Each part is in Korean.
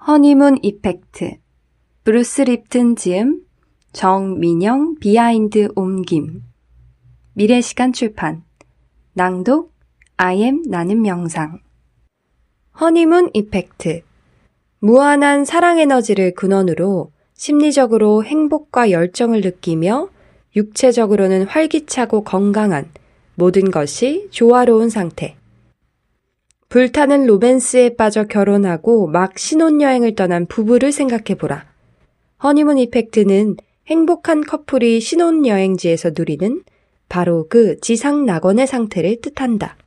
허니문 이펙트, 브루스 립튼 지음, 정민영 비하인드 옮김, 미래시간 출판, 낭독 IM 나는 명상. 허니문 이펙트, 무한한 사랑 에너지를 근원으로 심리적으로 행복과 열정을 느끼며 육체적으로는 활기차고 건강한 모든 것이 조화로운 상태. 불타는 로맨스에 빠져 결혼하고 막 신혼여행을 떠난 부부를 생각해보라. 허니문 이펙트는 행복한 커플이 신혼여행지에서 누리는 바로 그 지상낙원의 상태를 뜻한다.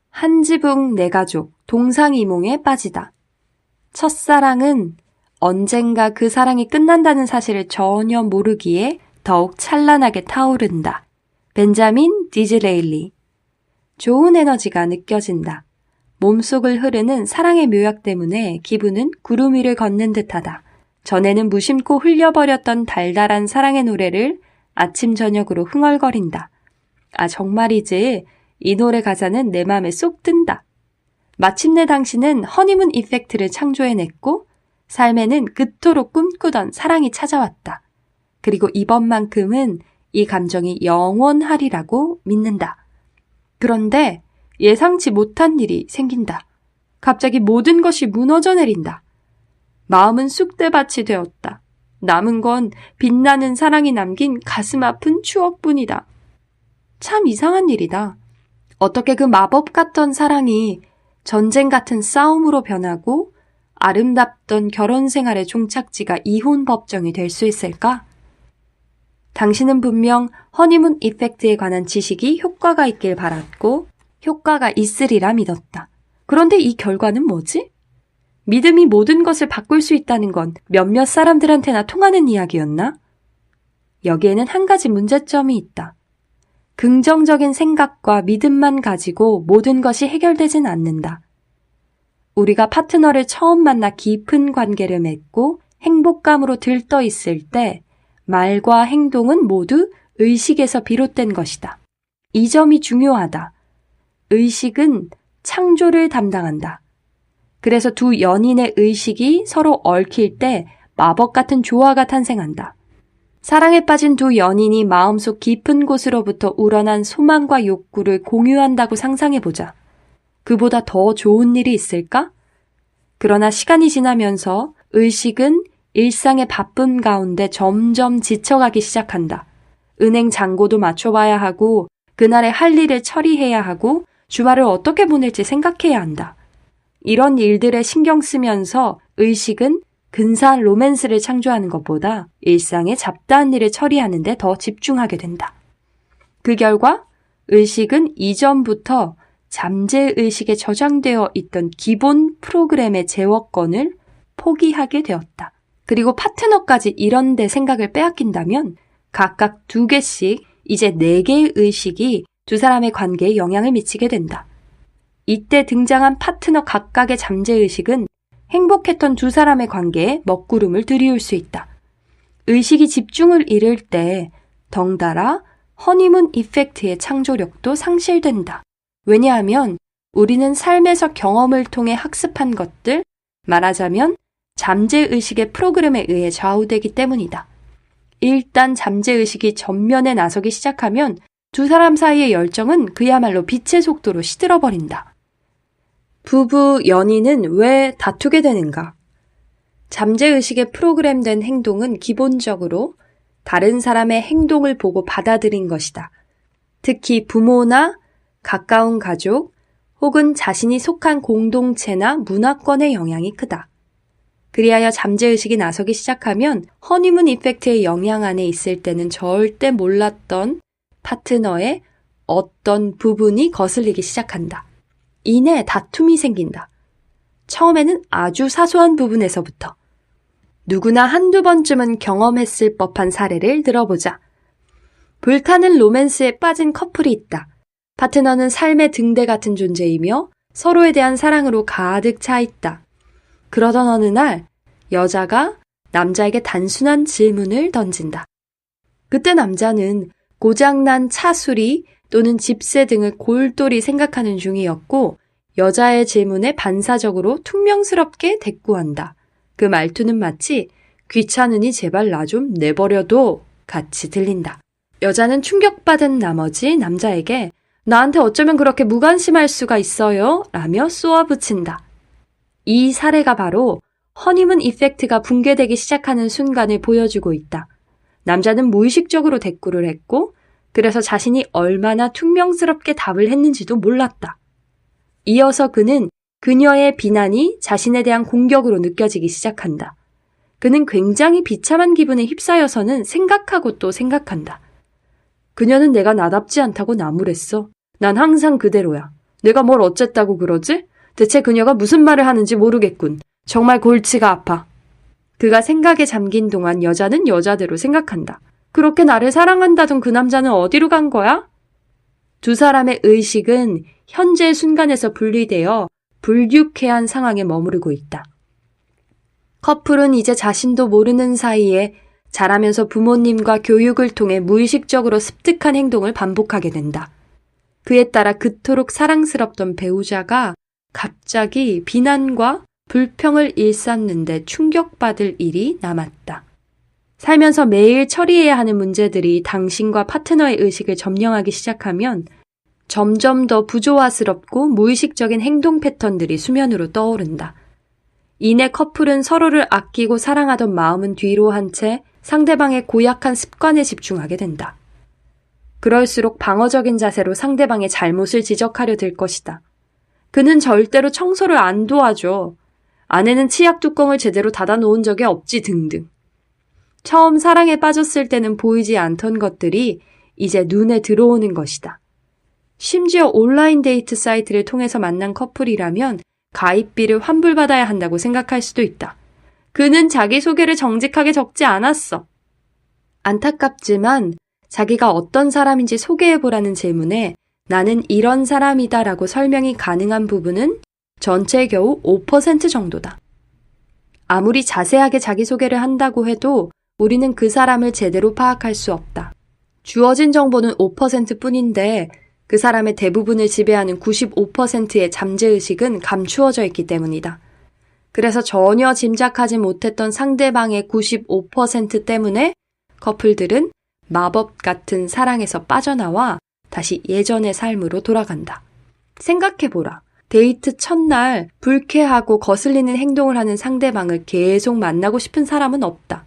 한 지붕 네 가족, 동상이몽에 빠지다. 첫사랑은 언젠가 그 사랑이 끝난다는 사실을 전혀 모르기에 더욱 찬란하게 타오른다. 벤자민 디즈레일리. 좋은 에너지가 느껴진다. 몸속을 흐르는 사랑의 묘약 때문에 기분은 구름 위를 걷는 듯하다. 전에는 무심코 흘려버렸던 달달한 사랑의 노래를 아침 저녁으로 흥얼거린다. 아 정말이지 이 노래 가사는 내 맘에 쏙 든다. 마침내 당신은 허니문 이펙트를 창조해냈고 삶에는 그토록 꿈꾸던 사랑이 찾아왔다. 그리고 이번만큼은 이 감정이 영원하리라고 믿는다. 그런데 예상치 못한 일이 생긴다. 갑자기 모든 것이 무너져 내린다. 마음은 쑥대밭이 되었다. 남은 건 빛나는 사랑이 남긴 가슴 아픈 추억뿐이다. 참 이상한 일이다. 어떻게 그 마법 같던 사랑이 전쟁 같은 싸움으로 변하고 아름답던 결혼 생활의 종착지가 이혼 법정이 될 수 있을까? 당신은 분명 허니문 이펙트에 관한 지식이 효과가 있길 바랐고 효과가 있으리라 믿었다. 그런데 이 결과는 뭐지? 믿음이 모든 것을 바꿀 수 있다는 건 몇몇 사람들한테나 통하는 이야기였나? 여기에는 한 가지 문제점이 있다. 긍정적인 생각과 믿음만 가지고 모든 것이 해결되진 않는다. 우리가 파트너를 처음 만나 깊은 관계를 맺고 행복감으로 들떠 있을 때 말과 행동은 모두 의식에서 비롯된 것이다. 이 점이 중요하다. 의식은 창조를 담당한다. 그래서 두 연인의 의식이 서로 얽힐 때 마법 같은 조화가 탄생한다. 사랑에 빠진 두 연인이 마음속 깊은 곳으로부터 우러난 소망과 욕구를 공유한다고 상상해보자. 그보다 더 좋은 일이 있을까? 그러나 시간이 지나면서 의식은 일상의 바쁨 가운데 점점 지쳐가기 시작한다. 은행 잔고도 맞춰봐야 하고 그날의 할 일을 처리해야 하고 주말을 어떻게 보낼지 생각해야 한다. 이런 일들에 신경 쓰면서 의식은 근사한 로맨스를 창조하는 것보다 일상의 잡다한 일을 처리하는 데 더 집중하게 된다. 그 결과 의식은 이전부터 잠재의식에 저장되어 있던 기본 프로그램의 제어권을 포기하게 되었다. 그리고 파트너까지 이런 데 생각을 빼앗긴다면 각각 2개씩 이제 4개의 의식이 두 사람의 관계에 영향을 미치게 된다. 이때 등장한 파트너 각각의 잠재의식은 행복했던 두 사람의 관계에 먹구름을 들이울 수 있다. 의식이 집중을 잃을 때 덩달아 허니문 이펙트의 창조력도 상실된다. 왜냐하면 우리는 삶에서 경험을 통해 학습한 것들, 말하자면 잠재의식의 프로그램에 의해 좌우되기 때문이다. 일단 잠재의식이 전면에 나서기 시작하면 두 사람 사이의 열정은 그야말로 빛의 속도로 시들어버린다. 부부, 연인은 왜 다투게 되는가? 잠재의식에 프로그램된 행동은 기본적으로 다른 사람의 행동을 보고 받아들인 것이다. 특히 부모나 가까운 가족 혹은 자신이 속한 공동체나 문화권의 영향이 크다. 그리하여 잠재의식이 나서기 시작하면 허니문 이펙트의 영향 안에 있을 때는 절대 몰랐던 파트너의 어떤 부분이 거슬리기 시작한다. 이내 다툼이 생긴다. 처음에는 아주 사소한 부분에서부터. 누구나 한두 번쯤은 경험했을 법한 사례를 들어보자. 불타는 로맨스에 빠진 커플이 있다. 파트너는 삶의 등대 같은 존재이며 서로에 대한 사랑으로 가득 차 있다. 그러던 어느 날 여자가 남자에게 단순한 질문을 던진다. 그때 남자는 고장난 차 수리 또는 집세 등을 골똘히 생각하는 중이었고 여자의 질문에 반사적으로 퉁명스럽게 대꾸한다. 그 말투는 마치 귀찮으니 제발 나 좀 내버려둬 같이 들린다. 여자는 충격받은 나머지 남자에게 나한테 어쩌면 그렇게 무관심할 수가 있어요? 라며 쏘아붙인다. 이 사례가 바로 허니문 이펙트가 붕괴되기 시작하는 순간을 보여주고 있다. 남자는 무의식적으로 대꾸를 했고 그래서 자신이 얼마나 퉁명스럽게 답을 했는지도 몰랐다. 이어서 그는 그녀의 비난이 자신에 대한 공격으로 느껴지기 시작한다. 그는 굉장히 비참한 기분에 휩싸여서는 생각하고 또 생각한다. 그녀는 내가 나답지 않다고 나무랬어. 난 항상 그대로야. 내가 뭘 어쨌다고 그러지? 대체 그녀가 무슨 말을 하는지 모르겠군. 정말 골치가 아파. 그가 생각에 잠긴 동안 여자는 여자대로 생각한다. 그렇게 나를 사랑한다던 그 남자는 어디로 간 거야? 두 사람의 의식은 현재 순간에서 분리되어 불유쾌한 상황에 머무르고 있다. 커플은 이제 자신도 모르는 사이에 자라면서 부모님과 교육을 통해 무의식적으로 습득한 행동을 반복하게 된다. 그에 따라 그토록 사랑스럽던 배우자가 갑자기 비난과 불평을 일삼는데 충격받을 일이 남았다. 살면서 매일 처리해야 하는 문제들이 당신과 파트너의 의식을 점령하기 시작하면 점점 더 부조화스럽고 무의식적인 행동 패턴들이 수면으로 떠오른다. 이내 커플은 서로를 아끼고 사랑하던 마음은 뒤로 한 채 상대방의 고약한 습관에 집중하게 된다. 그럴수록 방어적인 자세로 상대방의 잘못을 지적하려 들 것이다. 그는 절대로 청소를 안 도와줘. 아내는 치약 뚜껑을 제대로 닫아놓은 적이 없지 등등. 처음 사랑에 빠졌을 때는 보이지 않던 것들이 이제 눈에 들어오는 것이다. 심지어 온라인 데이트 사이트를 통해서 만난 커플이라면 가입비를 환불받아야 한다고 생각할 수도 있다. 그는 자기소개를 정직하게 적지 않았어. 안타깝지만 자기가 어떤 사람인지 소개해보라는 질문에 나는 이런 사람이다라고 설명이 가능한 부분은 전체의 겨우 5% 정도다. 아무리 자세하게 자기소개를 한다고 해도 우리는 그 사람을 제대로 파악할 수 없다. 주어진 정보는 5%뿐인데 그 사람의 대부분을 지배하는 95%의 잠재의식은 감추어져 있기 때문이다. 그래서 전혀 짐작하지 못했던 상대방의 95% 때문에 커플들은 마법 같은 사랑에서 빠져나와 다시 예전의 삶으로 돌아간다. 생각해보라. 데이트 첫날 불쾌하고 거슬리는 행동을 하는 상대방을 계속 만나고 싶은 사람은 없다.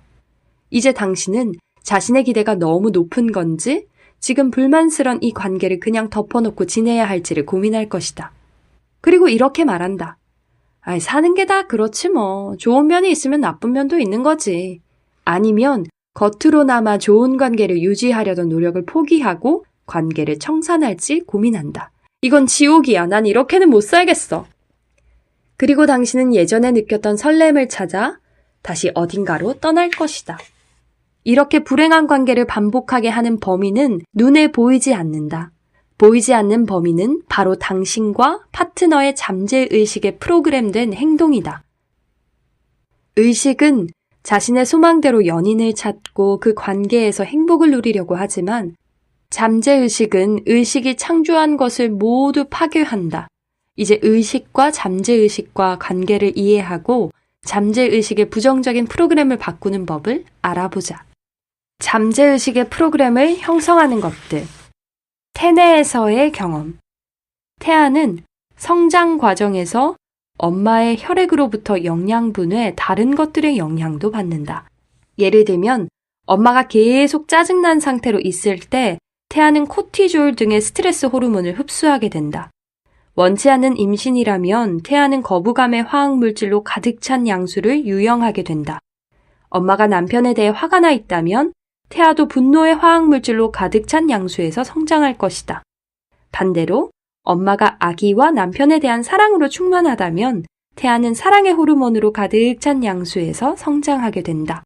이제 당신은 자신의 기대가 너무 높은 건지 지금 불만스런 이 관계를 그냥 덮어놓고 지내야 할지를 고민할 것이다. 그리고 이렇게 말한다. 사는 게 다 그렇지 뭐. 좋은 면이 있으면 나쁜 면도 있는 거지. 아니면 겉으로나마 좋은 관계를 유지하려던 노력을 포기하고 관계를 청산할지 고민한다. 이건 지옥이야. 난 이렇게는 못 살겠어. 그리고 당신은 예전에 느꼈던 설렘을 찾아 다시 어딘가로 떠날 것이다. 이렇게 불행한 관계를 반복하게 하는 범인은 눈에 보이지 않는다. 보이지 않는 범인은 바로 당신과 파트너의 잠재의식에 프로그램된 행동이다. 의식은 자신의 소망대로 연인을 찾고 그 관계에서 행복을 누리려고 하지만 잠재의식은 의식이 창조한 것을 모두 파괴한다. 이제 의식과 잠재의식과 관계를 이해하고 잠재의식의 부정적인 프로그램을 바꾸는 법을 알아보자. 잠재의식의 프로그램을 형성하는 것들. 태내에서의 경험. 태아는 성장 과정에서 엄마의 혈액으로부터 영양분 외 다른 것들의 영향도 받는다. 예를 들면 엄마가 계속 짜증난 상태로 있을 때 태아는 코티졸 등의 스트레스 호르몬을 흡수하게 된다. 원치 않는 임신이라면 태아는 거부감의 화학물질로 가득 찬 양수를 유영하게 된다. 엄마가 남편에 대해 화가 나 있다면 태아도 분노의 화학물질로 가득 찬 양수에서 성장할 것이다. 반대로 엄마가 아기와 남편에 대한 사랑으로 충만하다면 태아는 사랑의 호르몬으로 가득 찬 양수에서 성장하게 된다.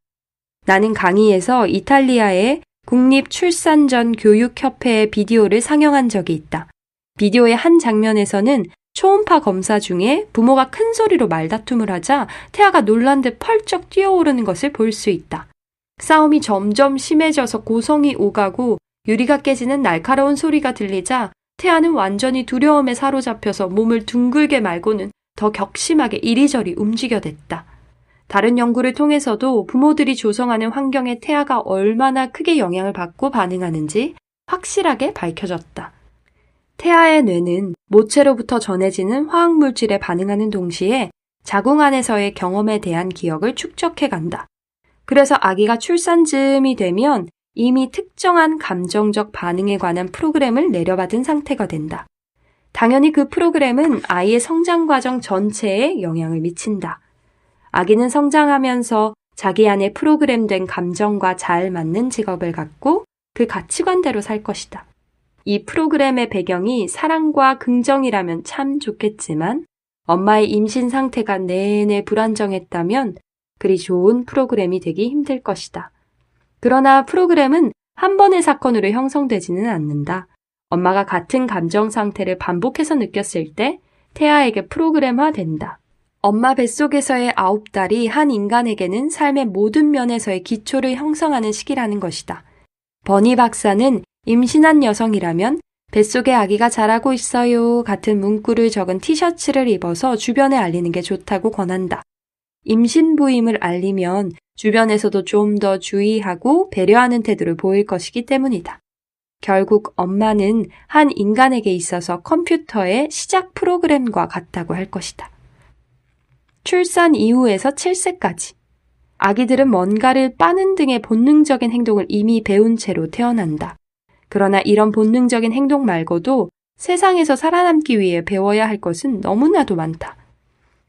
나는 강의에서 이탈리아의 국립출산전 교육협회의 비디오를 상영한 적이 있다. 비디오의 한 장면에서는 초음파 검사 중에 부모가 큰 소리로 말다툼을 하자 태아가 놀란 듯 펄쩍 뛰어오르는 것을 볼 수 있다. 싸움이 점점 심해져서 고성이 오가고 유리가 깨지는 날카로운 소리가 들리자 태아는 완전히 두려움에 사로잡혀서 몸을 둥글게 말고는 더 격심하게 이리저리 움직여댔다. 다른 연구를 통해서도 부모들이 조성하는 환경에 태아가 얼마나 크게 영향을 받고 반응하는지 확실하게 밝혀졌다. 태아의 뇌는 모체로부터 전해지는 화학물질에 반응하는 동시에 자궁 안에서의 경험에 대한 기억을 축적해 간다. 그래서 아기가 출산 즈음이 되면 이미 특정한 감정적 반응에 관한 프로그램을 내려받은 상태가 된다. 당연히 그 프로그램은 아이의 성장 과정 전체에 영향을 미친다. 아기는 성장하면서 자기 안에 프로그램된 감정과 잘 맞는 직업을 갖고 그 가치관대로 살 것이다. 이 프로그램의 배경이 사랑과 긍정이라면 참 좋겠지만 엄마의 임신 상태가 내내 불안정했다면 그리 좋은 프로그램이 되기 힘들 것이다. 그러나 프로그램은 한 번의 사건으로 형성되지는 않는다. 엄마가 같은 감정 상태를 반복해서 느꼈을 때 태아에게 프로그램화된다. 엄마 뱃속에서의 9달이 한 인간에게는 삶의 모든 면에서의 기초를 형성하는 시기라는 것이다. 버니 박사는 임신한 여성이라면 뱃속에 아기가 자라고 있어요 같은 문구를 적은 티셔츠를 입어서 주변에 알리는 게 좋다고 권한다. 임신부임을 알리면 주변에서도 좀 더 주의하고 배려하는 태도를 보일 것이기 때문이다. 결국 엄마는 한 인간에게 있어서 컴퓨터의 시작 프로그램과 같다고 할 것이다. 출산 이후에서 7세까지. 아기들은 뭔가를 빠는 등의 본능적인 행동을 이미 배운 채로 태어난다. 그러나 이런 본능적인 행동 말고도 세상에서 살아남기 위해 배워야 할 것은 너무나도 많다.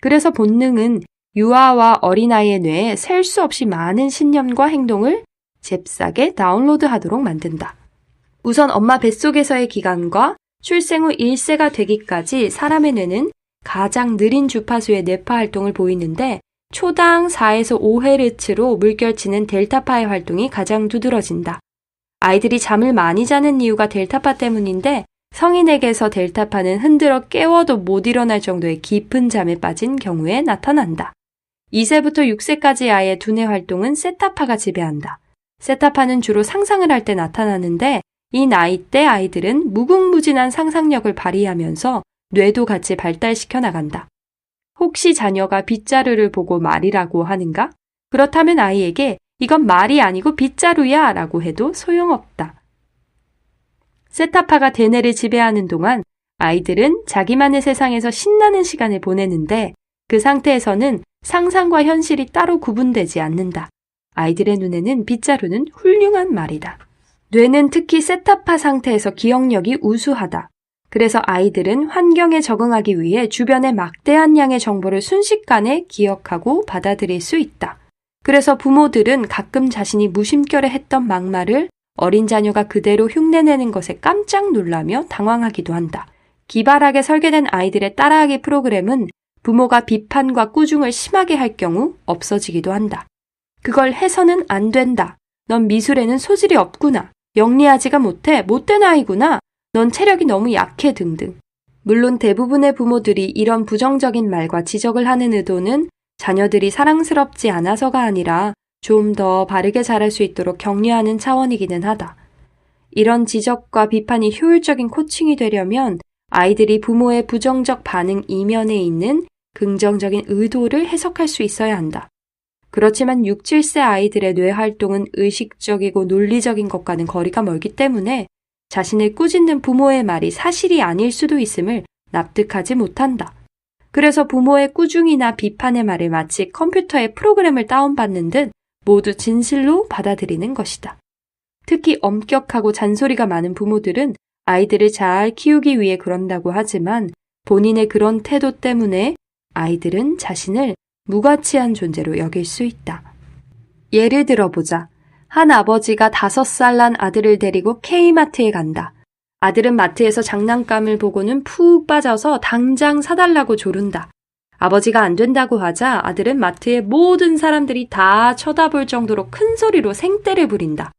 그래서 본능은 유아와 어린아이의 뇌에 셀 수 없이 많은 신념과 행동을 잽싸게 다운로드하도록 만든다. 우선 엄마 뱃속에서의 기간과 출생 후 1세가 되기까지 사람의 뇌는 가장 느린 주파수의 뇌파 활동을 보이는데 초당 4에서 5Hz로 물결치는 델타파의 활동이 가장 두드러진다. 아이들이 잠을 많이 자는 이유가 델타파 때문인데 성인에게서 델타파는 흔들어 깨워도 못 일어날 정도의 깊은 잠에 빠진 경우에 나타난다. 2세부터 6세까지 아이의 두뇌 활동은 세타파가 지배한다. 세타파는 주로 상상을 할 때 나타나는데 이 나이 때 아이들은 무궁무진한 상상력을 발휘하면서 뇌도 같이 발달시켜 나간다. 혹시 자녀가 빗자루를 보고 말이라고 하는가? 그렇다면 아이에게 이건 말이 아니고 빗자루야 라고 해도 소용없다. 세타파가 대뇌를 지배하는 동안 아이들은 자기만의 세상에서 신나는 시간을 보내는데 그 상태에서는 상상과 현실이 따로 구분되지 않는다. 아이들의 눈에는 빗자루는 훌륭한 말이다. 뇌는 특히 세타파 상태에서 기억력이 우수하다. 그래서 아이들은 환경에 적응하기 위해 주변의 막대한 양의 정보를 순식간에 기억하고 받아들일 수 있다. 그래서 부모들은 가끔 자신이 무심결에 했던 막말을 어린 자녀가 그대로 흉내내는 것에 깜짝 놀라며 당황하기도 한다. 기발하게 설계된 아이들의 따라하기 프로그램은 부모가 비판과 꾸중을 심하게 할 경우 없어지기도 한다. 그걸 해서는 안 된다. 넌 미술에는 소질이 없구나. 영리하지가 못해. 못된 아이구나. 넌 체력이 너무 약해 등등. 물론 대부분의 부모들이 이런 부정적인 말과 지적을 하는 의도는 자녀들이 사랑스럽지 않아서가 아니라 좀 더 바르게 자랄 수 있도록 격려하는 차원이기는 하다. 이런 지적과 비판이 효율적인 코칭이 되려면 아이들이 부모의 부정적 반응 이면에 있는 긍정적인 의도를 해석할 수 있어야 한다. 그렇지만 6, 7세 아이들의 뇌 활동은 의식적이고 논리적인 것과는 거리가 멀기 때문에 자신을 꾸짖는 부모의 말이 사실이 아닐 수도 있음을 납득하지 못한다. 그래서 부모의 꾸중이나 비판의 말을 마치 컴퓨터의 프로그램을 다운받는 듯 모두 진실로 받아들이는 것이다. 특히 엄격하고 잔소리가 많은 부모들은 아이들을 잘 키우기 위해 그런다고 하지만 본인의 그런 태도 때문에 아이들은 자신을 무가치한 존재로 여길 수 있다. 예를 들어보자. 한 아버지가 5살 난 아들을 데리고 K마트에 간다. 아들은 마트에서 장난감을 보고는 푹 빠져서 당장 사달라고 조른다. 아버지가 안 된다고 하자 아들은 마트의 모든 사람들이 다 쳐다볼 정도로 큰 소리로 생떼를 부린다.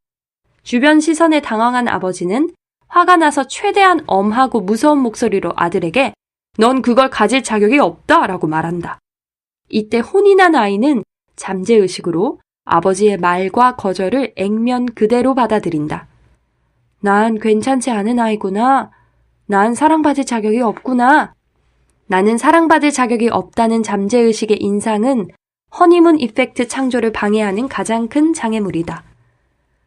주변 시선에 당황한 아버지는 화가 나서 최대한 엄하고 무서운 목소리로 아들에게 넌 그걸 가질 자격이 없다 라고 말한다. 이때 혼이 난 아이는 잠재의식으로 아버지의 말과 거절을 액면 그대로 받아들인다. 난 괜찮지 않은 아이구나. 난 사랑받을 자격이 없구나. 나는 사랑받을 자격이 없다는 잠재의식의 인상은 허니문 이펙트 창조를 방해하는 가장 큰 장애물이다.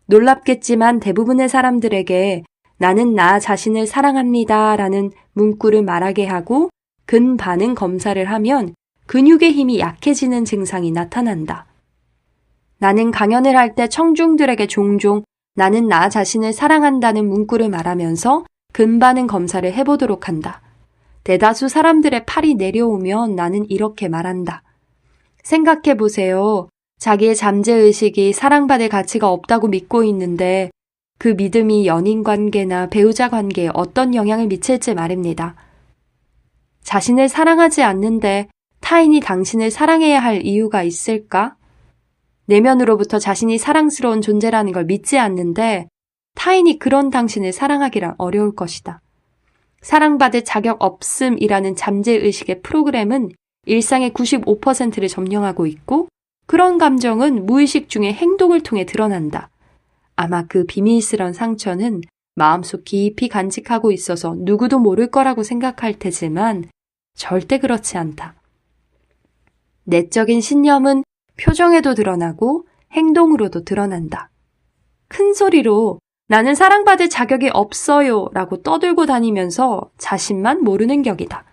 놀랍겠지만 대부분의 사람들에게 나는 나 자신을 사랑합니다 라는 문구를 말하게 하고 근반응 검사를 하면 근육의 힘이 약해지는 증상이 나타난다. 나는 강연을 할 때 청중들에게 종종 나는 나 자신을 사랑한다는 문구를 말하면서 근반응 검사를 해보도록 한다. 대다수 사람들의 팔이 내려오면 나는 이렇게 말한다. 생각해보세요. 자기의 잠재의식이 사랑받을 가치가 없다고 믿고 있는데 그 믿음이 연인 관계나 배우자 관계에 어떤 영향을 미칠지 말입니다. 자신을 사랑하지 않는데 타인이 당신을 사랑해야 할 이유가 있을까? 내면으로부터 자신이 사랑스러운 존재라는 걸 믿지 않는데 타인이 그런 당신을 사랑하기란 어려울 것이다. 사랑받을 자격 없음이라는 잠재의식의 프로그램은 일상의 95%를 점령하고 있고 그런 감정은 무의식 중에 행동을 통해 드러난다. 아마 그 비밀스런 상처는 마음속 깊이 간직하고 있어서 누구도 모를 거라고 생각할 테지만 절대 그렇지 않다. 내적인 신념은 표정에도 드러나고 행동으로도 드러난다. 큰 소리로 나는 사랑받을 자격이 없어요 라고 떠들고 다니면서 자신만 모르는 격이다.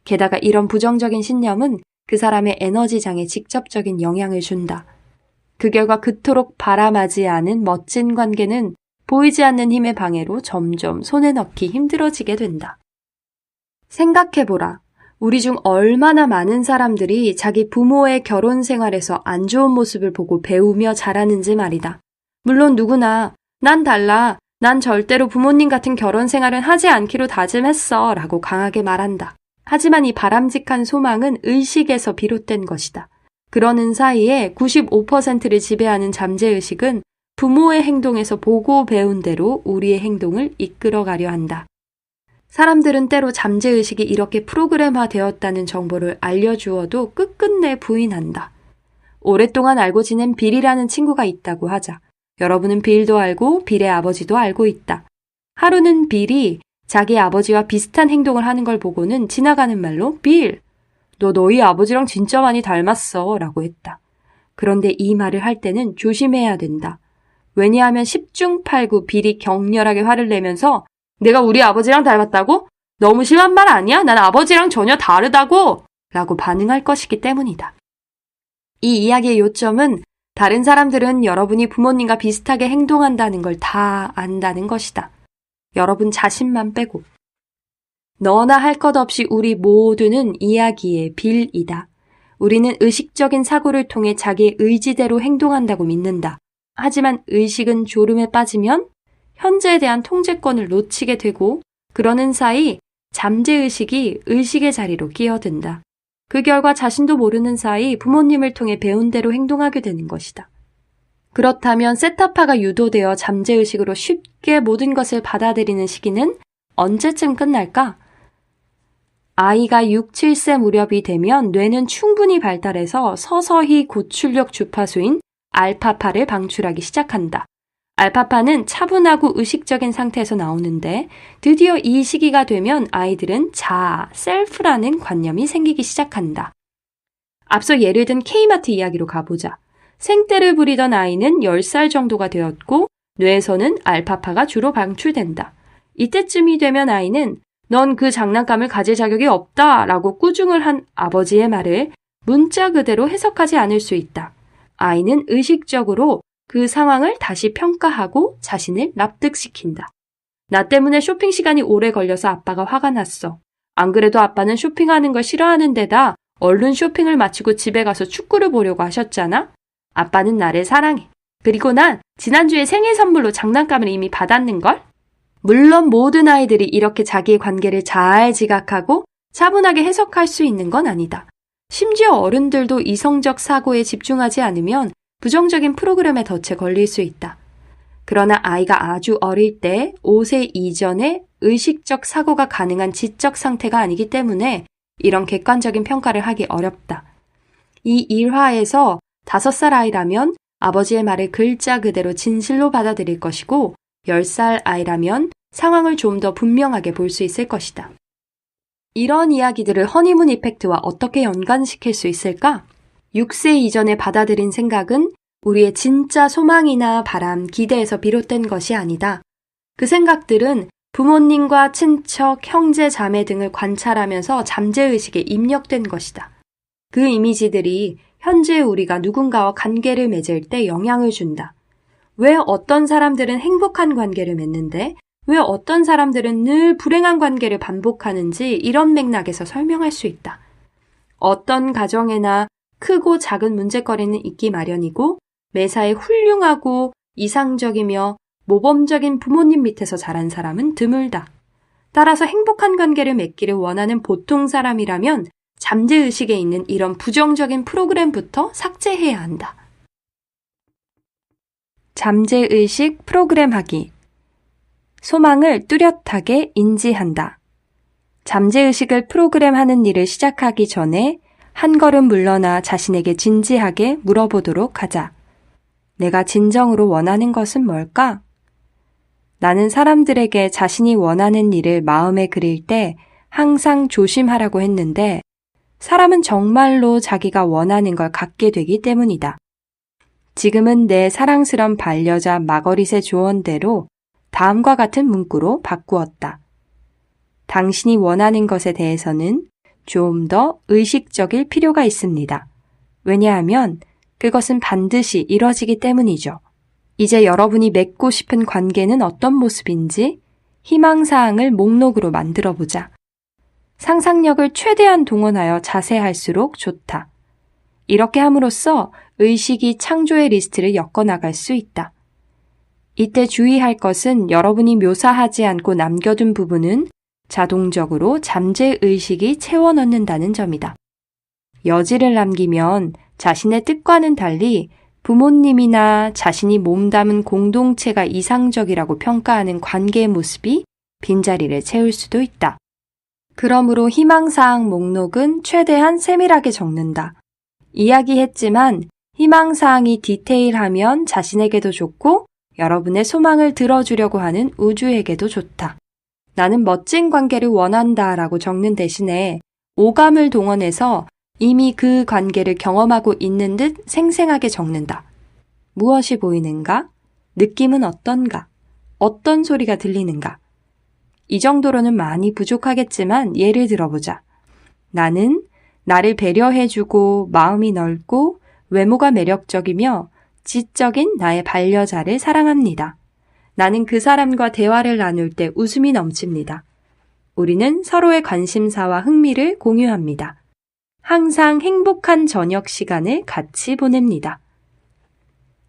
게다가 이런 부정적인 신념은 그 사람의 에너지장에 직접적인 영향을 준다. 그 결과 그토록 바람하지 않은 멋진 관계는 보이지 않는 힘의 방해로 점점 손에 넣기 힘들어지게 된다. 생각해보라. 우리 중 얼마나 많은 사람들이 자기 부모의 결혼 생활에서 안 좋은 모습을 보고 배우며 자라는지 말이다. 물론 누구나 난 달라. 난 절대로 부모님 같은 결혼 생활은 하지 않기로 다짐했어 라고 강하게 말한다. 하지만 이 바람직한 소망은 의식에서 비롯된 것이다. 그러는 사이에 95%를 지배하는 잠재의식은 부모의 행동에서 보고 배운 대로 우리의 행동을 이끌어가려 한다. 사람들은 때로 잠재의식이 이렇게 프로그램화 되었다는 정보를 알려주어도 끝끝내 부인한다. 오랫동안 알고 지낸 빌이라는 친구가 있다고 하자. 여러분은 빌도 알고 빌의 아버지도 알고 있다. 하루는 빌이 자기 아버지와 비슷한 행동을 하는 걸 보고는 지나가는 말로 빌, 너 너희 아버지랑 진짜 많이 닮았어 라고 했다. 그런데 이 말을 할 때는 조심해야 된다. 왜냐하면 10중 8구 빌이 격렬하게 화를 내면서 내가 우리 아버지랑 닮았다고? 너무 심한 말 아니야? 난 아버지랑 전혀 다르다고! 라고 반응할 것이기 때문이다. 이 이야기의 요점은 다른 사람들은 여러분이 부모님과 비슷하게 행동한다는 걸 다 안다는 것이다. 여러분 자신만 빼고. 너나 할 것 없이 우리 모두는 이야기의 빌이다. 우리는 의식적인 사고를 통해 자기의 의지대로 행동한다고 믿는다. 하지만 의식은 졸음에 빠지면 현재에 대한 통제권을 놓치게 되고 그러는 사이 잠재의식이 의식의 자리로 끼어든다. 그 결과 자신도 모르는 사이 부모님을 통해 배운 대로 행동하게 되는 것이다. 그렇다면 세타파가 유도되어 잠재의식으로 쉽게 모든 것을 받아들이는 시기는 언제쯤 끝날까? 아이가 6, 7세 무렵이 되면 뇌는 충분히 발달해서 서서히 고출력 주파수인 알파파를 방출하기 시작한다. 알파파는 차분하고 의식적인 상태에서 나오는데 드디어 이 시기가 되면 아이들은 자아, 셀프라는 관념이 생기기 시작한다. 앞서 예를 든 K마트 이야기로 가보자. 생떼를 부리던 아이는 10살 정도가 되었고 뇌에서는 알파파가 주로 방출된다. 이때쯤이 되면 아이는 넌 그 장난감을 가질 자격이 없다 라고 꾸중을 한 아버지의 말을 문자 그대로 해석하지 않을 수 있다. 아이는 의식적으로 그 상황을 다시 평가하고 자신을 납득시킨다. 나 때문에 쇼핑 시간이 오래 걸려서 아빠가 화가 났어. 안 그래도 아빠는 쇼핑하는 걸 싫어하는 데다 얼른 쇼핑을 마치고 집에 가서 축구를 보려고 하셨잖아? 아빠는 나를 사랑해. 그리고 난 지난주에 생일 선물로 장난감을 이미 받았는걸? 물론 모든 아이들이 이렇게 자기의 관계를 잘 지각하고 차분하게 해석할 수 있는 건 아니다. 심지어 어른들도 이성적 사고에 집중하지 않으면 부정적인 프로그램에 덫에 걸릴 수 있다. 그러나 아이가 아주 어릴 때 5세 이전에 의식적 사고가 가능한 지적 상태가 아니기 때문에 이런 객관적인 평가를 하기 어렵다. 이 일화에서 5살 아이라면 아버지의 말을 글자 그대로 진실로 받아들일 것이고 10살 아이라면 상황을 좀 더 분명하게 볼 수 있을 것이다. 이런 이야기들을 허니문 이펙트와 어떻게 연관시킬 수 있을까? 6세 이전에 받아들인 생각은 우리의 진짜 소망이나 바람, 기대에서 비롯된 것이 아니다. 그 생각들은 부모님과 친척, 형제, 자매 등을 관찰하면서 잠재의식에 입력된 것이다. 그 이미지들이 현재 우리가 누군가와 관계를 맺을 때 영향을 준다. 왜 어떤 사람들은 행복한 관계를 맺는데 왜 어떤 사람들은 늘 불행한 관계를 반복하는지 이런 맥락에서 설명할 수 있다. 어떤 가정에나 크고 작은 문제거리는 있기 마련이고 매사에 훌륭하고 이상적이며 모범적인 부모님 밑에서 자란 사람은 드물다. 따라서 행복한 관계를 맺기를 원하는 보통 사람이라면 잠재의식에 있는 이런 부정적인 프로그램부터 삭제해야 한다. 잠재의식 프로그램하기. 소망을 뚜렷하게 인지한다. 잠재의식을 프로그램하는 일을 시작하기 전에 한 걸음 물러나 자신에게 진지하게 물어보도록 하자. 내가 진정으로 원하는 것은 뭘까? 나는 사람들에게 자신이 원하는 일을 마음에 그릴 때 항상 조심하라고 했는데 사람은 정말로 자기가 원하는 걸 갖게 되기 때문이다. 지금은 내 사랑스런 반려자 마거릿의 조언대로 다음과 같은 문구로 바꾸었다. 당신이 원하는 것에 대해서는 좀 더 의식적일 필요가 있습니다. 왜냐하면 그것은 반드시 이뤄지기 때문이죠. 이제 여러분이 맺고 싶은 관계는 어떤 모습인지 희망사항을 목록으로 만들어보자. 상상력을 최대한 동원하여 자세할수록 좋다. 이렇게 함으로써 의식이 창조의 리스트를 엮어나갈 수 있다. 이때 주의할 것은 여러분이 묘사하지 않고 남겨둔 부분은 자동적으로 잠재의식이 채워넣는다는 점이다. 여지를 남기면 자신의 뜻과는 달리 부모님이나 자신이 몸담은 공동체가 이상적이라고 평가하는 관계의 모습이 빈자리를 채울 수도 있다. 그러므로 희망사항 목록은 최대한 세밀하게 적는다. 이야기했지만 희망사항이 디테일하면 자신에게도 좋고 여러분의 소망을 들어주려고 하는 우주에게도 좋다. 나는 멋진 관계를 원한다 라고 적는 대신에 오감을 동원해서 이미 그 관계를 경험하고 있는 듯 생생하게 적는다. 무엇이 보이는가? 느낌은 어떤가? 어떤 소리가 들리는가? 이 정도로는 많이 부족하겠지만 예를 들어보자. 나는 나를 배려해주고 마음이 넓고 외모가 매력적이며 지적인 나의 반려자를 사랑합니다. 나는 그 사람과 대화를 나눌 때 웃음이 넘칩니다. 우리는 서로의 관심사와 흥미를 공유합니다. 항상 행복한 저녁 시간을 같이 보냅니다.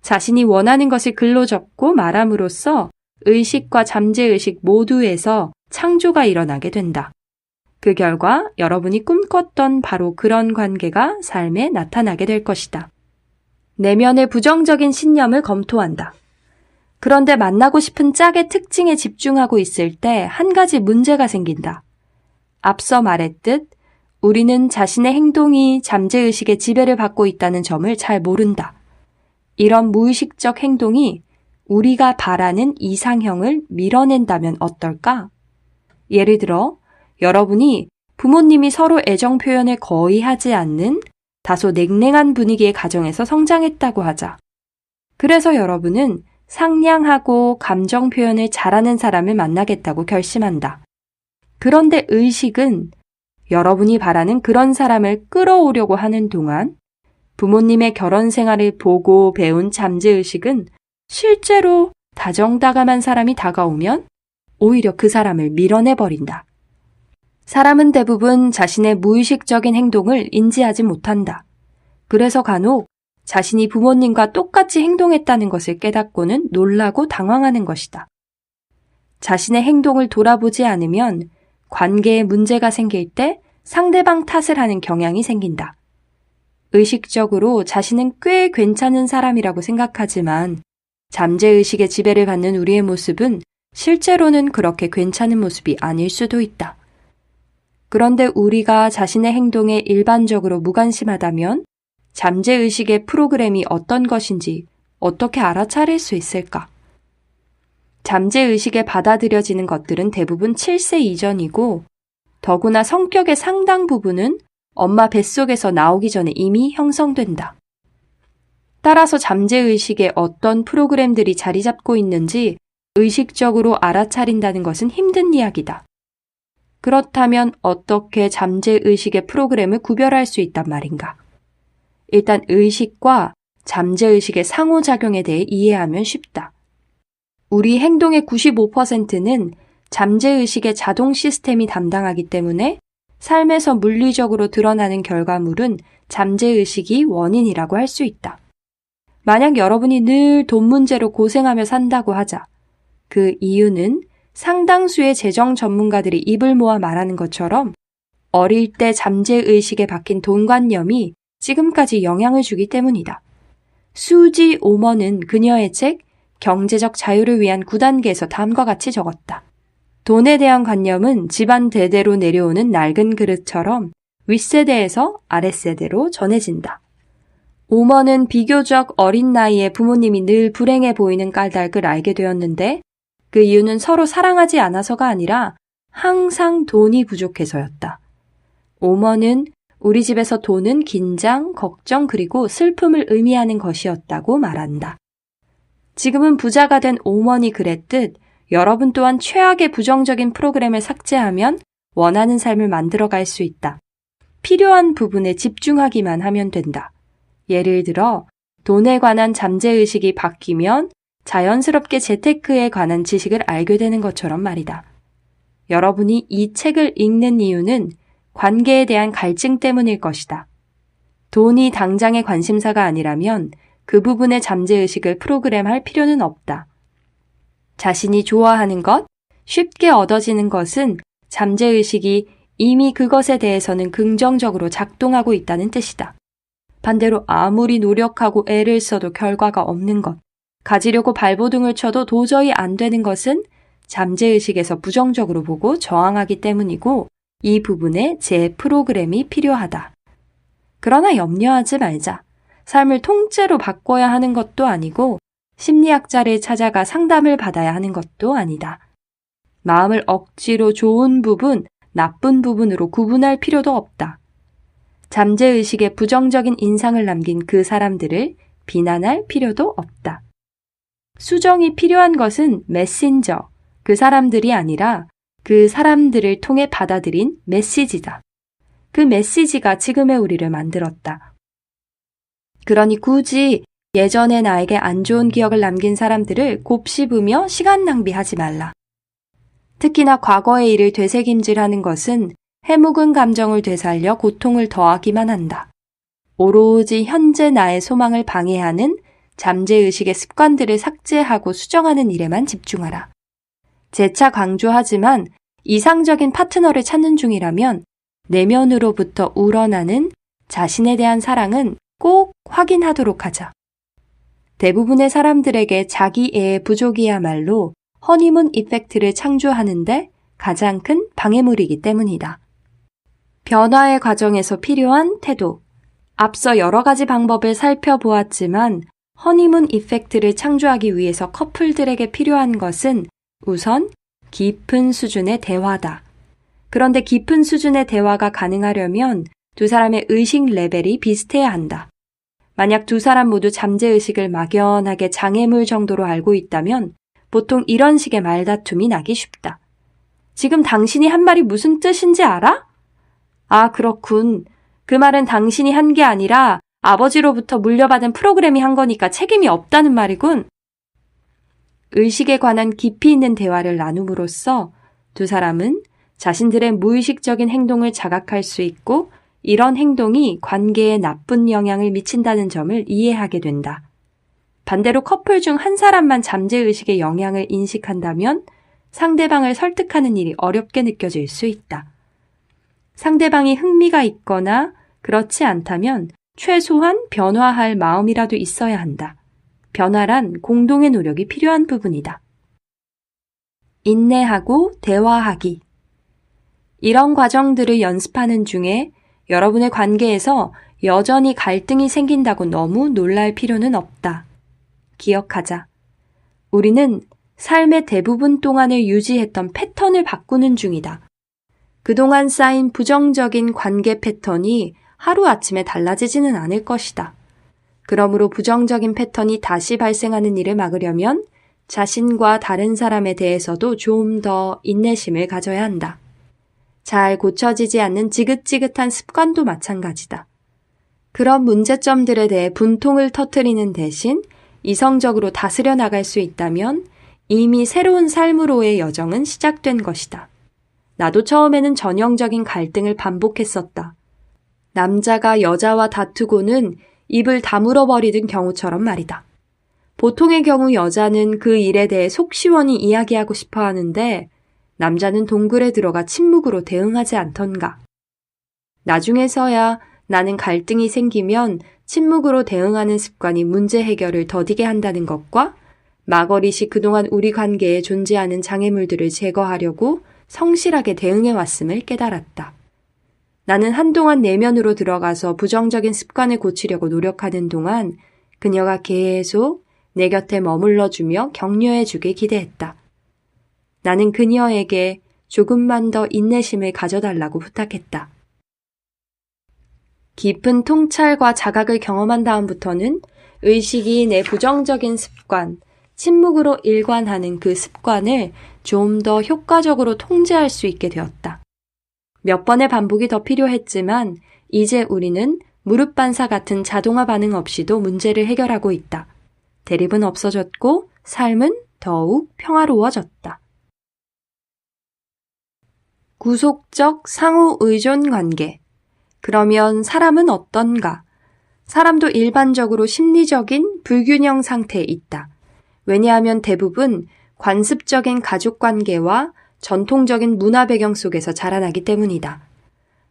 자신이 원하는 것을 글로 적고 말함으로써 의식과 잠재의식 모두에서 창조가 일어나게 된다. 그 결과 여러분이 꿈꿨던 바로 그런 관계가 삶에 나타나게 될 것이다. 내면의 부정적인 신념을 검토한다. 그런데 만나고 싶은 짝의 특징에 집중하고 있을 때 한 가지 문제가 생긴다. 앞서 말했듯 우리는 자신의 행동이 잠재의식의 지배를 받고 있다는 점을 잘 모른다. 이런 무의식적 행동이 우리가 바라는 이상형을 밀어낸다면 어떨까? 예를 들어 여러분이 부모님이 서로 애정 표현을 거의 하지 않는 다소 냉랭한 분위기의 가정에서 성장했다고 하자. 그래서 여러분은 상냥하고 감정 표현을 잘하는 사람을 만나겠다고 결심한다. 그런데 의식은 여러분이 바라는 그런 사람을 끌어오려고 하는 동안 부모님의 결혼 생활을 보고 배운 잠재의식은 실제로 다정다감한 사람이 다가오면 오히려 그 사람을 밀어내버린다. 사람은 대부분 자신의 무의식적인 행동을 인지하지 못한다. 그래서 간혹 자신이 부모님과 똑같이 행동했다는 것을 깨닫고는 놀라고 당황하는 것이다. 자신의 행동을 돌아보지 않으면 관계에 문제가 생길 때 상대방 탓을 하는 경향이 생긴다. 의식적으로 자신은 꽤 괜찮은 사람이라고 생각하지만 잠재의식의 지배를 받는 우리의 모습은 실제로는 그렇게 괜찮은 모습이 아닐 수도 있다. 그런데 우리가 자신의 행동에 일반적으로 무관심하다면 잠재의식의 프로그램이 어떤 것인지 어떻게 알아차릴 수 있을까? 잠재의식에 받아들여지는 것들은 대부분 7세 이전이고 더구나 성격의 상당 부분은 엄마 뱃속에서 나오기 전에 이미 형성된다. 따라서 잠재의식에 어떤 프로그램들이 자리 잡고 있는지 의식적으로 알아차린다는 것은 힘든 이야기다. 그렇다면 어떻게 잠재의식의 프로그램을 구별할 수 있단 말인가? 일단 의식과 잠재의식의 상호작용에 대해 이해하면 쉽다. 우리 행동의 95%는 잠재의식의 자동 시스템이 담당하기 때문에 삶에서 물리적으로 드러나는 결과물은 잠재의식이 원인이라고 할 수 있다. 만약 여러분이 늘 돈 문제로 고생하며 산다고 하자. 그 이유는 상당수의 재정 전문가들이 입을 모아 말하는 것처럼 어릴 때 잠재의식에 박힌 돈관념이 지금까지 영향을 주기 때문이다. 수지 오먼은 그녀의 책 경제적 자유를 위한 9단계에서 다음과 같이 적었다. 돈에 대한 관념은 집안 대대로 내려오는 낡은 그릇처럼 윗세대에서 아랫세대로 전해진다. 오먼은 비교적 어린 나이에 부모님이 늘 불행해 보이는 까닭을 알게 되었는데 그 이유는 서로 사랑하지 않아서가 아니라 항상 돈이 부족해서였다. 오먼은 우리 집에서 돈은 긴장, 걱정 그리고 슬픔을 의미하는 것이었다고 말한다. 지금은 부자가 된 오먼이 그랬듯 여러분 또한 최악의 부정적인 프로그램을 삭제하면 원하는 삶을 만들어갈 수 있다. 필요한 부분에 집중하기만 하면 된다. 예를 들어 돈에 관한 잠재의식이 바뀌면 자연스럽게 재테크에 관한 지식을 알게 되는 것처럼 말이다. 여러분이 이 책을 읽는 이유는 관계에 대한 갈증 때문일 것이다. 돈이 당장의 관심사가 아니라면 그 부분의 잠재의식을 프로그램할 필요는 없다. 자신이 좋아하는 것, 쉽게 얻어지는 것은 잠재의식이 이미 그것에 대해서는 긍정적으로 작동하고 있다는 뜻이다. 반대로 아무리 노력하고 애를 써도 결과가 없는 것, 가지려고 발버둥을 쳐도 도저히 안 되는 것은 잠재의식에서 부정적으로 보고 저항하기 때문이고 이 부분에 재프로그램이 필요하다. 그러나 염려하지 말자. 삶을 통째로 바꿔야 하는 것도 아니고 심리학자를 찾아가 상담을 받아야 하는 것도 아니다. 마음을 억지로 좋은 부분, 나쁜 부분으로 구분할 필요도 없다. 잠재의식에 부정적인 인상을 남긴 그 사람들을 비난할 필요도 없다. 수정이 필요한 것은 메신저, 그 사람들이 아니라 그 사람들을 통해 받아들인 메시지다. 그 메시지가 지금의 우리를 만들었다. 그러니 굳이 예전에 나에게 안 좋은 기억을 남긴 사람들을 곱씹으며 시간 낭비하지 말라. 특히나 과거의 일을 되새김질하는 것은 해묵은 감정을 되살려 고통을 더하기만 한다. 오로지 현재 나의 소망을 방해하는 잠재의식의 습관들을 삭제하고 수정하는 일에만 집중하라. 재차 강조하지만 이상적인 파트너를 찾는 중이라면 내면으로부터 우러나는 자신에 대한 사랑은 꼭 확인하도록 하자. 대부분의 사람들에게 자기애의 부족이야말로 허니문 이펙트를 창조하는데 가장 큰 방해물이기 때문이다. 변화의 과정에서 필요한 태도. 앞서 여러 가지 방법을 살펴보았지만 허니문 이펙트를 창조하기 위해서 커플들에게 필요한 것은 우선 깊은 수준의 대화다. 그런데 깊은 수준의 대화가 가능하려면 두 사람의 의식 레벨이 비슷해야 한다. 만약 두 사람 모두 잠재의식을 막연하게 장애물 정도로 알고 있다면 보통 이런 식의 말다툼이 나기 쉽다. 지금 당신이 한 말이 무슨 뜻인지 알아? 아, 그렇군. 그 말은 당신이 한 게 아니라 아버지로부터 물려받은 프로그램이 한 거니까 책임이 없다는 말이군. 의식에 관한 깊이 있는 대화를 나눔으로써 두 사람은 자신들의 무의식적인 행동을 자각할 수 있고 이런 행동이 관계에 나쁜 영향을 미친다는 점을 이해하게 된다. 반대로 커플 중 한 사람만 잠재의식의 영향을 인식한다면 상대방을 설득하는 일이 어렵게 느껴질 수 있다. 상대방이 흥미가 있거나 그렇지 않다면 최소한 변화할 마음이라도 있어야 한다. 변화란 공동의 노력이 필요한 부분이다. 인내하고 대화하기. 이런 과정들을 연습하는 중에 여러분의 관계에서 여전히 갈등이 생긴다고 너무 놀랄 필요는 없다. 기억하자. 우리는 삶의 대부분 동안을 유지했던 패턴을 바꾸는 중이다. 그동안 쌓인 부정적인 관계 패턴이 하루아침에 달라지지는 않을 것이다. 그러므로 부정적인 패턴이 다시 발생하는 일을 막으려면 자신과 다른 사람에 대해서도 좀 더 인내심을 가져야 한다. 잘 고쳐지지 않는 지긋지긋한 습관도 마찬가지다. 그런 문제점들에 대해 분통을 터뜨리는 대신 이성적으로 다스려 나갈 수 있다면 이미 새로운 삶으로의 여정은 시작된 것이다. 나도 처음에는 전형적인 갈등을 반복했었다. 남자가 여자와 다투고는 입을 다물어 버리던 경우처럼 말이다. 보통의 경우 여자는 그 일에 대해 속 시원히 이야기하고 싶어 하는데 남자는 동굴에 들어가 침묵으로 대응하지 않던가. 나중에서야 나는 갈등이 생기면 침묵으로 대응하는 습관이 문제 해결을 더디게 한다는 것과 마거릿이 그동안 우리 관계에 존재하는 장애물들을 제거하려고 성실하게 대응해 왔음을 깨달았다. 나는 한동안 내면으로 들어가서 부정적인 습관을 고치려고 노력하는 동안 그녀가 계속 내 곁에 머물러주며 격려해주길 기대했다. 나는 그녀에게 조금만 더 인내심을 가져달라고 부탁했다. 깊은 통찰과 자각을 경험한 다음부터는 의식이 내 부정적인 습관, 침묵으로 일관하는 그 습관을 좀 더 효과적으로 통제할 수 있게 되었다. 몇 번의 반복이 더 필요했지만 이제 우리는 무릎 반사 같은 자동화 반응 없이도 문제를 해결하고 있다. 대립은 없어졌고 삶은 더욱 평화로워졌다. 구속적 상호 의존 관계. 그러면 사람은 어떤가? 사람도 일반적으로 심리적인 불균형 상태에 있다. 왜냐하면 대부분 관습적인 가족 관계와 전통적인 문화 배경 속에서 자라나기 때문이다.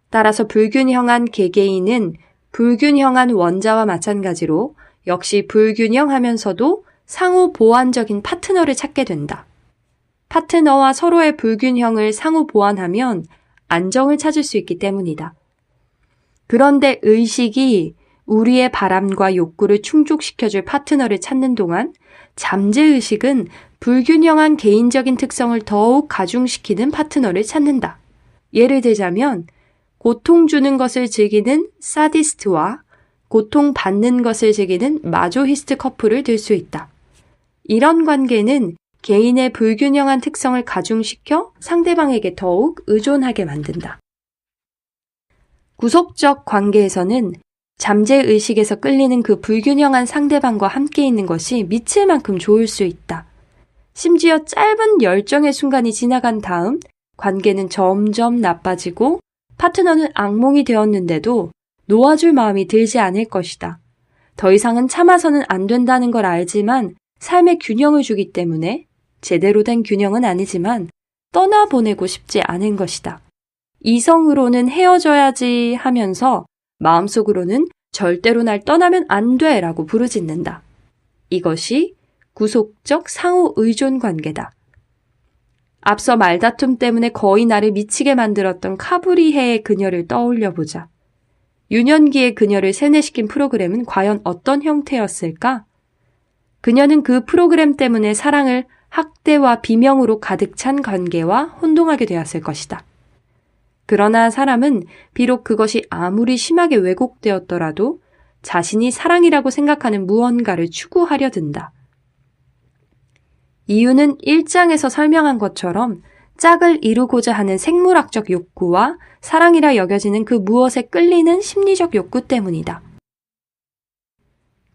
따라서 불균형한 개개인은 불균형한 원자와 마찬가지로 역시 불균형하면서도 상호 보완적인 파트너를 찾게 된다. 파트너와 서로의 불균형을 상호 보완하면 안정을 찾을 수 있기 때문이다. 그런데 의식이 우리의 바람과 욕구를 충족시켜줄 파트너를 찾는 동안 잠재의식은 불균형한 개인적인 특성을 더욱 가중시키는 파트너를 찾는다. 예를 들자면 고통 주는 것을 즐기는 사디스트와 고통받는 것을 즐기는 마조히스트 커플을 들 수 있다. 이런 관계는 개인의 불균형한 특성을 가중시켜 상대방에게 더욱 의존하게 만든다. 구속적 관계에서는 잠재의식에서 끌리는 그 불균형한 상대방과 함께 있는 것이 미칠 만큼 좋을 수 있다. 심지어 짧은 열정의 순간이 지나간 다음 관계는 점점 나빠지고 파트너는 악몽이 되었는데도 놓아줄 마음이 들지 않을 것이다. 더 이상은 참아서는 안 된다는 걸 알지만 삶의 균형을 주기 때문에 제대로 된 균형은 아니지만 떠나보내고 싶지 않은 것이다. 이성으로는 헤어져야지 하면서 마음속으로는 절대로 날 떠나면 안 돼 라고 부르짖는다. 이것이 구속적 상호 의존 관계다. 앞서 말다툼 때문에 거의 나를 미치게 만들었던 카브리해의 그녀를 떠올려보자. 유년기의 그녀를 세뇌시킨 프로그램은 과연 어떤 형태였을까? 그녀는 그 프로그램 때문에 사랑을 학대와 비명으로 가득 찬 관계와 혼동하게 되었을 것이다. 그러나 사람은 비록 그것이 아무리 심하게 왜곡되었더라도 자신이 사랑이라고 생각하는 무언가를 추구하려 든다. 이유는 1장에서 설명한 것처럼 짝을 이루고자 하는 생물학적 욕구와 사랑이라 여겨지는 그 무엇에 끌리는 심리적 욕구 때문이다.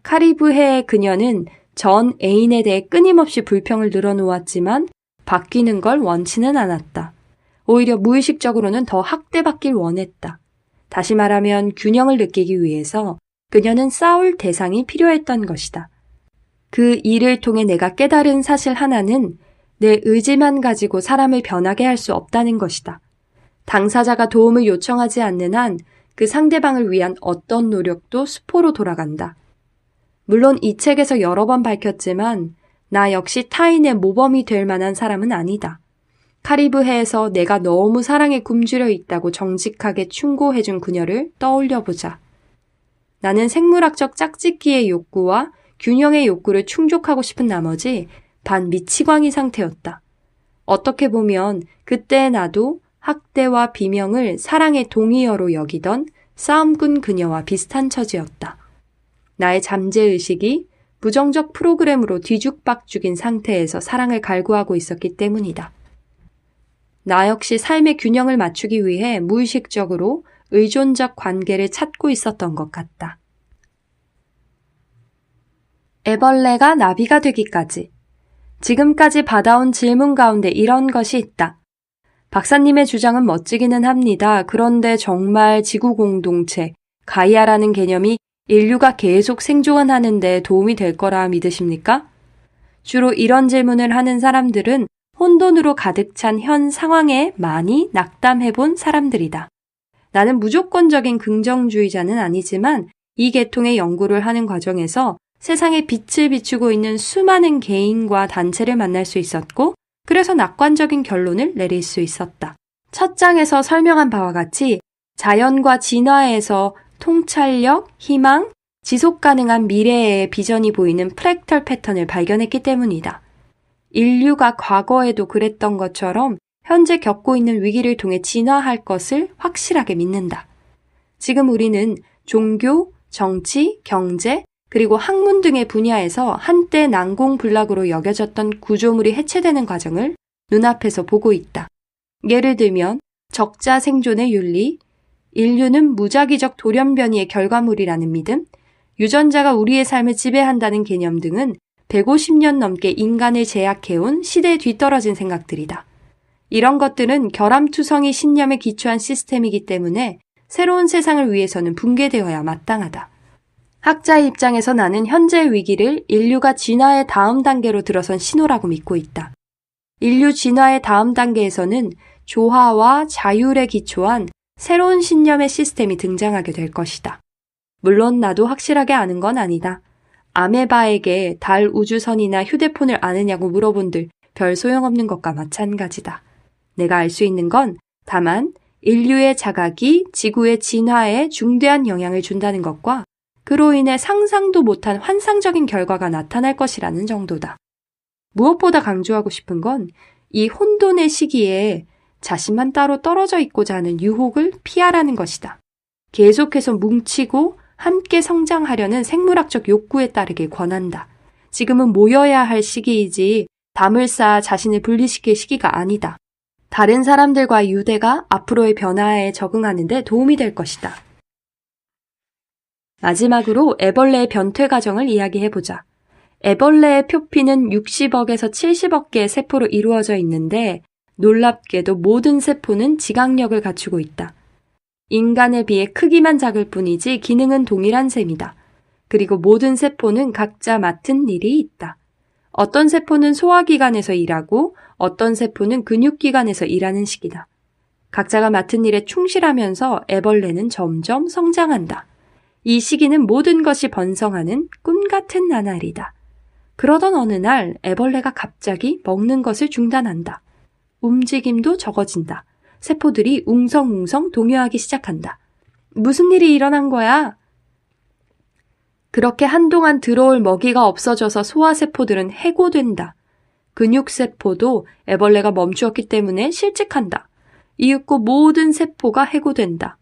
카리브해의 그녀는 전 애인에 대해 끊임없이 불평을 늘어놓았지만 바뀌는 걸 원치는 않았다. 오히려 무의식적으로는 더 학대받길 원했다. 다시 말하면 균형을 느끼기 위해서 그녀는 싸울 대상이 필요했던 것이다. 그 일을 통해 내가 깨달은 사실 하나는 내 의지만 가지고 사람을 변하게 할 수 없다는 것이다. 당사자가 도움을 요청하지 않는 한 그 상대방을 위한 어떤 노력도 수포로 돌아간다. 물론 이 책에서 여러 번 밝혔지만 나 역시 타인의 모범이 될 만한 사람은 아니다. 카리브해에서 내가 너무 사랑에 굶주려 있다고 정직하게 충고해준 그녀를 떠올려보자. 나는 생물학적 짝짓기의 욕구와 균형의 욕구를 충족하고 싶은 나머지 반미치광이 상태였다. 어떻게 보면 그때 나도 학대와 비명을 사랑의 동의어로 여기던 싸움꾼 그녀와 비슷한 처지였다. 나의 잠재의식이 부정적 프로그램으로 뒤죽박죽인 상태에서 사랑을 갈구하고 있었기 때문이다. 나 역시 삶의 균형을 맞추기 위해 무의식적으로 의존적 관계를 찾고 있었던 것 같다. 애벌레가 나비가 되기까지. 지금까지 받아온 질문 가운데 이런 것이 있다. 박사님의 주장은 멋지기는 합니다. 그런데 정말 지구 공동체, 가이아라는 개념이 인류가 계속 생존하는 데 도움이 될 거라 믿으십니까? 주로 이런 질문을 하는 사람들은 혼돈으로 가득 찬 현 상황에 많이 낙담해본 사람들이다. 나는 무조건적인 긍정주의자는 아니지만 이 계통의 연구를 하는 과정에서 세상에 빛을 비추고 있는 수많은 개인과 단체를 만날 수 있었고, 그래서 낙관적인 결론을 내릴 수 있었다. 첫 장에서 설명한 바와 같이 자연과 진화에서 통찰력, 희망, 지속 가능한 미래의 비전이 보이는 프랙탈 패턴을 발견했기 때문이다. 인류가 과거에도 그랬던 것처럼 현재 겪고 있는 위기를 통해 진화할 것을 확실하게 믿는다. 지금 우리는 종교, 정치, 경제, 그리고 학문 등의 분야에서 한때 난공불락으로 여겨졌던 구조물이 해체되는 과정을 눈앞에서 보고 있다. 예를 들면 적자 생존의 윤리, 인류는 무작위적 돌연변이의 결과물이라는 믿음, 유전자가 우리의 삶을 지배한다는 개념 등은 150년 넘게 인간을 제약해온 시대에 뒤떨어진 생각들이다. 이런 것들은 결함투성이 신념에 기초한 시스템이기 때문에 새로운 세상을 위해서는 붕괴되어야 마땅하다. 학자의 입장에서 나는 현재의 위기를 인류가 진화의 다음 단계로 들어선 신호라고 믿고 있다. 인류 진화의 다음 단계에서는 조화와 자율에 기초한 새로운 신념의 시스템이 등장하게 될 것이다. 물론 나도 확실하게 아는 건 아니다. 아메바에게 달 우주선이나 휴대폰을 아느냐고 물어본들 별 소용없는 것과 마찬가지다. 내가 알 수 있는 건 다만 인류의 자각이 지구의 진화에 중대한 영향을 준다는 것과 그로 인해 상상도 못한 환상적인 결과가 나타날 것이라는 정도다. 무엇보다 강조하고 싶은 건 이 혼돈의 시기에 자신만 따로 떨어져 있고자 하는 유혹을 피하라는 것이다. 계속해서 뭉치고 함께 성장하려는 생물학적 욕구에 따르길 권한다. 지금은 모여야 할 시기이지 담을 쌓아 자신을 분리시킬 시기가 아니다. 다른 사람들과의 유대가 앞으로의 변화에 적응하는 데 도움이 될 것이다. 마지막으로 애벌레의 변퇴 과정을 이야기해보자. 애벌레의 표피는 60억에서 70억 개의 세포로 이루어져 있는데 놀랍게도 모든 세포는 지각력을 갖추고 있다. 인간에 비해 크기만 작을 뿐이지 기능은 동일한 셈이다. 그리고 모든 세포는 각자 맡은 일이 있다. 어떤 세포는 소화기관에서 일하고 어떤 세포는 근육기관에서 일하는 식이다. 각자가 맡은 일에 충실하면서 애벌레는 점점 성장한다. 이 시기는 모든 것이 번성하는 꿈 같은 나날이다. 그러던 어느 날 애벌레가 갑자기 먹는 것을 중단한다. 움직임도 적어진다. 세포들이 웅성웅성 동요하기 시작한다. 무슨 일이 일어난 거야? 그렇게 한동안 들어올 먹이가 없어져서 소화세포들은 해고된다. 근육세포도 애벌레가 멈추었기 때문에 실직한다. 이윽고 모든 세포가 해고된다.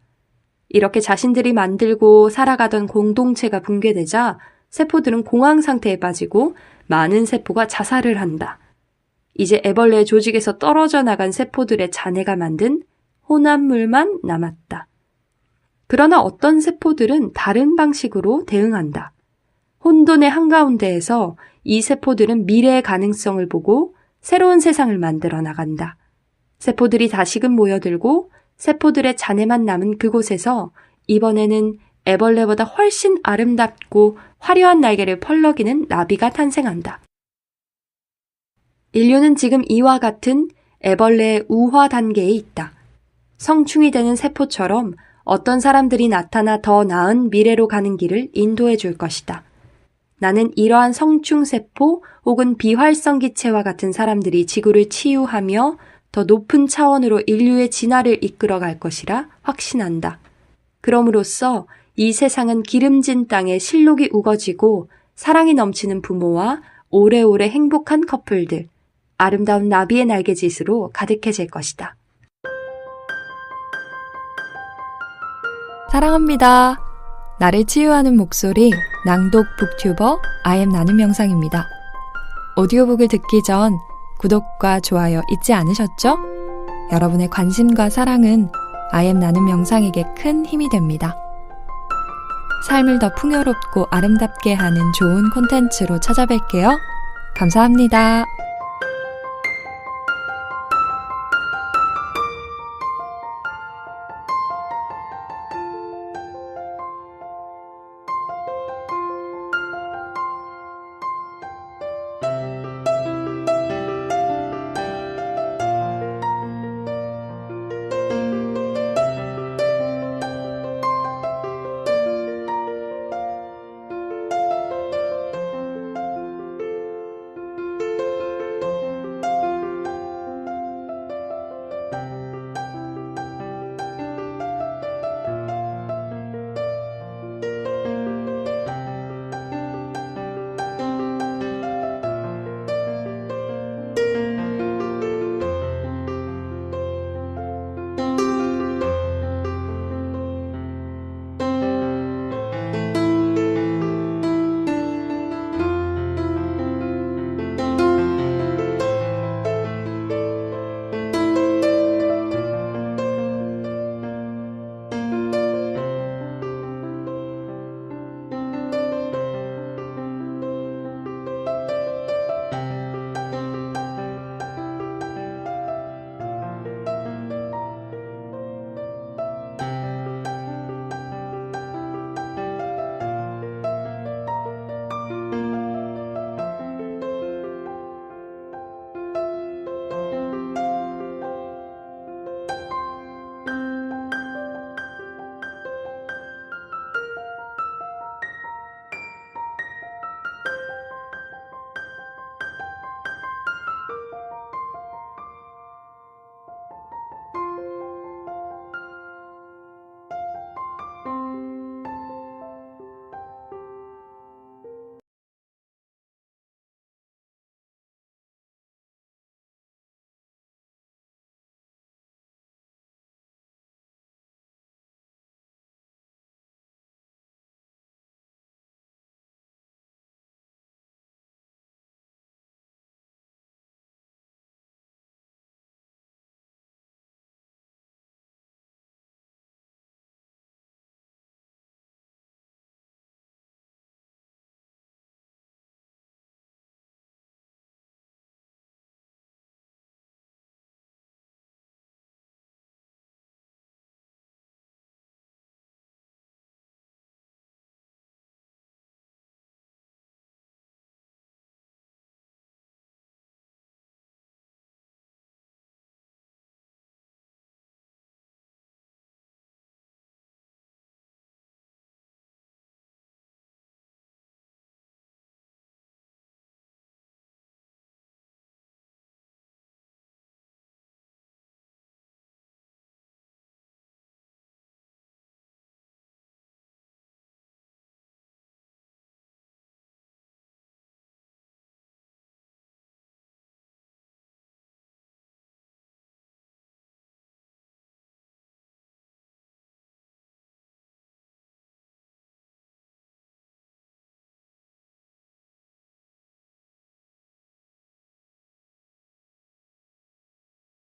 이렇게 자신들이 만들고 살아가던 공동체가 붕괴되자 세포들은 공황 상태에 빠지고 많은 세포가 자살을 한다. 이제 애벌레의 조직에서 떨어져 나간 세포들의 잔해가 만든 혼합물만 남았다. 그러나 어떤 세포들은 다른 방식으로 대응한다. 혼돈의 한가운데에서 이 세포들은 미래의 가능성을 보고 새로운 세상을 만들어 나간다. 세포들이 다시금 모여들고 세포들의 잔해만 남은 그곳에서 이번에는 애벌레보다 훨씬 아름답고 화려한 날개를 펄럭이는 나비가 탄생한다. 인류는 지금 이와 같은 애벌레의 우화 단계에 있다. 성충이 되는 세포처럼 어떤 사람들이 나타나 더 나은 미래로 가는 길을 인도해 줄 것이다. 나는 이러한 성충세포 혹은 비활성기체와 같은 사람들이 지구를 치유하며 더 높은 차원으로 인류의 진화를 이끌어갈 것이라 확신한다. 그럼으로써 이 세상은 기름진 땅에 실록이 우거지고 사랑이 넘치는 부모와 오래오래 행복한 커플들, 아름다운 나비의 날개짓으로 가득해질 것이다. 사랑합니다. 나를 치유하는 목소리 낭독 북튜버 I am 나눔 영상입니다. 오디오북을 듣기 전 구독과 좋아요 잊지 않으셨죠? 여러분의 관심과 사랑은 I am 나눔 영상에게 큰 힘이 됩니다. 삶을 더 풍요롭고 아름답게 하는 좋은 콘텐츠로 찾아뵐게요. 감사합니다.